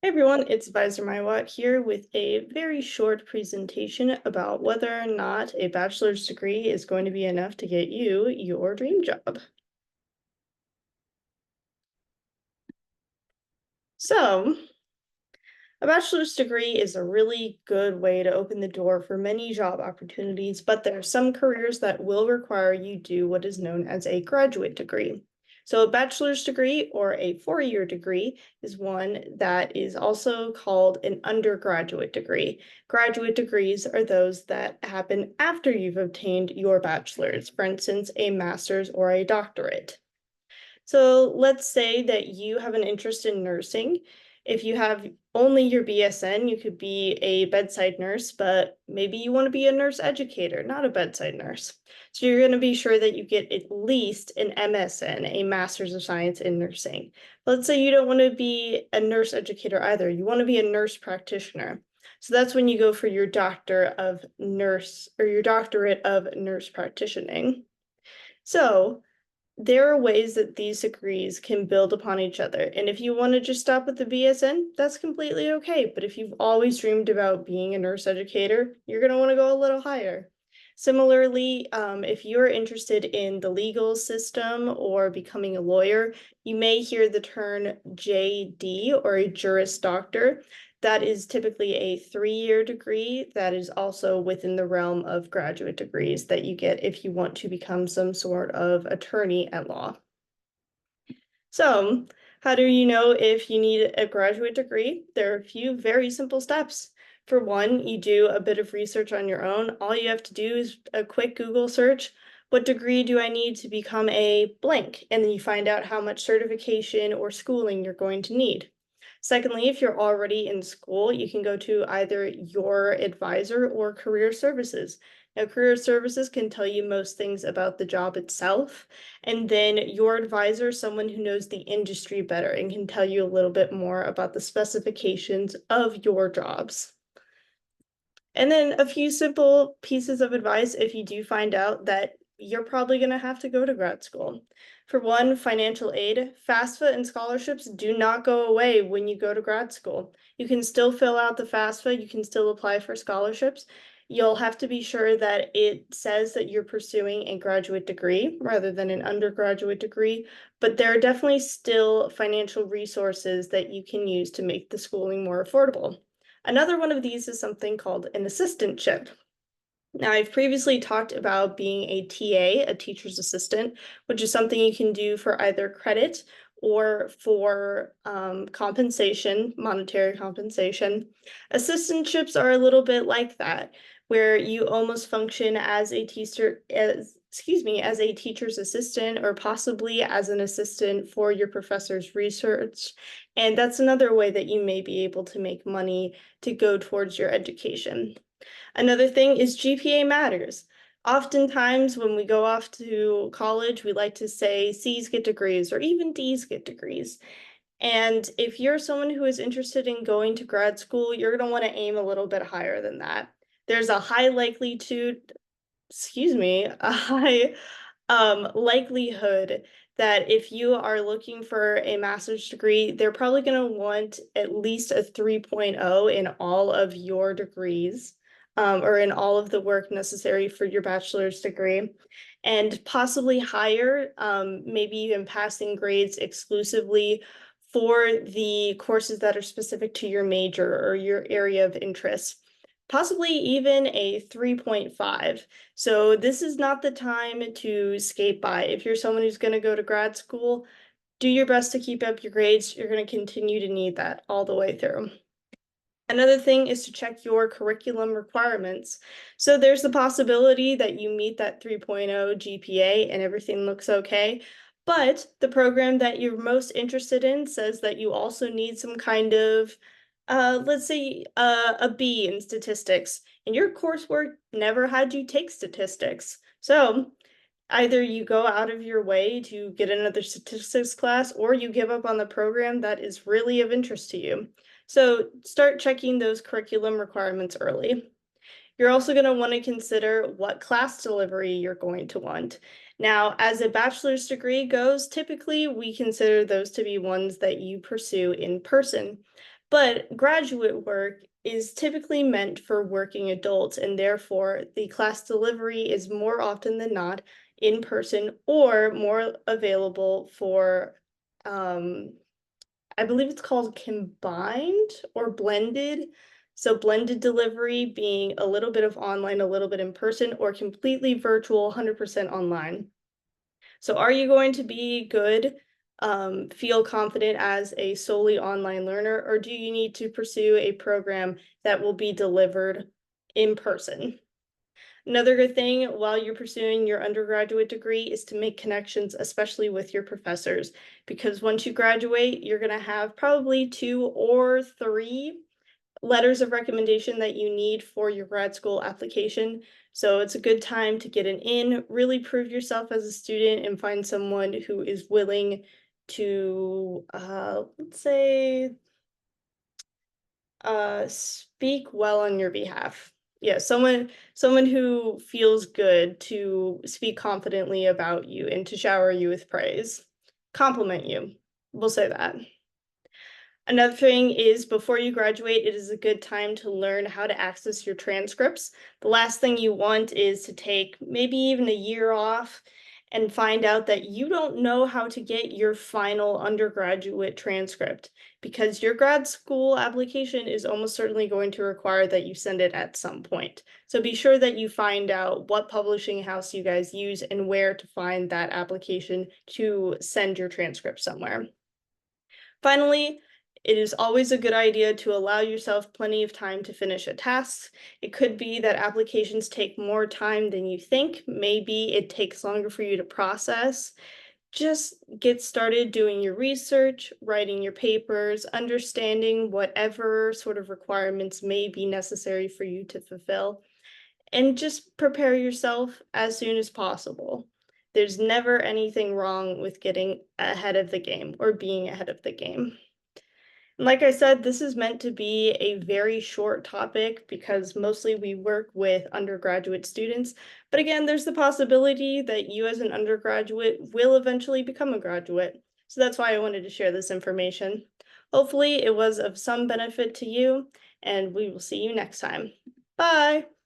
Hey everyone, it's Advisor Maiwat here with a very short presentation about whether or not a bachelor's degree is going to be enough to get you your dream job. So, a bachelor's degree is a really good way to open the door for many job opportunities, but there are some careers that will require you do what is known as a graduate degree. So, a bachelor's degree or a 4-year degree is one that is also called an undergraduate degree. Graduate degrees are those that happen after you've obtained your bachelor's, for instance, a master's or a doctorate. So let's say that you have an interest in nursing. If you have only your BSN, you could be a bedside nurse, but maybe you want to be a nurse educator, not a bedside nurse. So you're going to be sure that you get at least an MSN, a Master's of Science in Nursing. Let's say you don't want to be a nurse educator either. You want to be a nurse practitioner. So that's when you go for your doctor of nurse or your doctorate of nurse practitioning. So there are ways that these degrees can build upon each other. And if you want to just stop with the BSN, that's completely okay. But if you've always dreamed about being a nurse educator, you're going to want to go a little higher. Similarly, if you're interested in the legal system or becoming a lawyer, you may hear the term JD or a Juris Doctor. That is typically a 3-year degree that is also within the realm of graduate degrees that you get if you want to become some sort of attorney at law. So, how do you know if you need a graduate degree? There are a few very simple steps. For one, you do a bit of research on your own. All you have to do is a quick Google search. What degree do I need to become a blank? And then you find out how much certification or schooling you're going to need. Secondly, if you're already in school, you can go to either your advisor or career services. Now, career services can tell you most things about the job itself, and then your advisor, someone who knows the industry better and can tell you a little bit more about the specifications of your jobs. And then a few simple pieces of advice if you do find out that you're probably going to have to go to grad school. For one, financial aid, FAFSA and scholarships do not go away when you go to grad school. You can still fill out the FAFSA, you can still apply for scholarships. You'll have to be sure that it says that you're pursuing a graduate degree rather than an undergraduate degree, but there are definitely still financial resources that you can use to make the schooling more affordable. Another one of these is something called an assistantship. Now, I've previously talked about being a TA, a teacher's assistant, which is something you can do for either credit or for compensation, monetary compensation. Assistantships are a little bit like that, where you almost function as a teacher, as a teacher's assistant or possibly as an assistant for your professor's research. And that's another way that you may be able to make money to go towards your education. Another thing is GPA matters. Oftentimes, when we go off to college, we like to say C's get degrees or even D's get degrees. And if you're someone who is interested in going to grad school, you're going to want to aim a little bit higher than that. There's a high likelihood, a high likelihood that if you are looking for a master's degree, they're probably going to want at least a 3.0 in all of your degrees, or in all of the work necessary for your bachelor's degree, and possibly higher, maybe even passing grades exclusively for the courses that are specific to your major or your area of interest. Possibly even a 3.5. So this is not the time to skate by. If you're someone who's going to go to grad school, do your best to keep up your grades. You're going to continue to need that all the way through. Another thing is to check your curriculum requirements. So there's the possibility that you meet that 3.0 GPA and everything looks okay. But the program that you're most interested in says that you also need some kind of, let's say, a B in statistics, and your coursework never had you take statistics. So either you go out of your way to get another statistics class or you give up on the program that is really of interest to you. So start checking those curriculum requirements early. You're also going to want to consider what class delivery you're going to want. Now, as a bachelor's degree goes, typically we consider those to be ones that you pursue in person. But graduate work is typically meant for working adults, and therefore the class delivery is more often than not in person or more available for, um, I believe it's called combined or blended. So blended delivery being a little bit of online, a little bit in person, or completely virtual, 100% online. So are you going to be good, feel confident as a solely online learner, or do you need to pursue a program that will be delivered in person? Another good thing while you're pursuing your undergraduate degree is to make connections, especially with your professors, because once you graduate, you're going to have probably 2 or 3 letters of recommendation that you need for your grad school application. So it's a good time to get an in, really prove yourself as a student, and find someone who is willing to, let's say, speak well on your behalf. Yeah, someone who feels good to speak confidently about you and to shower you with praise, compliment you. We'll say that. Another thing is before you graduate, it is a good time to learn how to access your transcripts. The last thing you want is to take maybe even a year off and find out that you don't know how to get your final undergraduate transcript, because your grad school application is almost certainly going to require that you send it at some point. So be sure that you find out what publishing house you guys use and where to find that application to send your transcript somewhere. Finally, it is always a good idea to allow yourself plenty of time to finish a task. It could be that applications take more time than you think. Maybe it takes longer for you to process. Just get started doing your research, writing your papers, understanding whatever sort of requirements may be necessary for you to fulfill, and just prepare yourself as soon as possible. There's never anything wrong with getting ahead of the game or being ahead of the game. Like I said, this is meant to be a very short topic because mostly we work with undergraduate students. But again, there's the possibility that you as an undergraduate will eventually become a graduate. So that's why I wanted to share this information. Hopefully, it was of some benefit to you, and we will see you next time. Bye.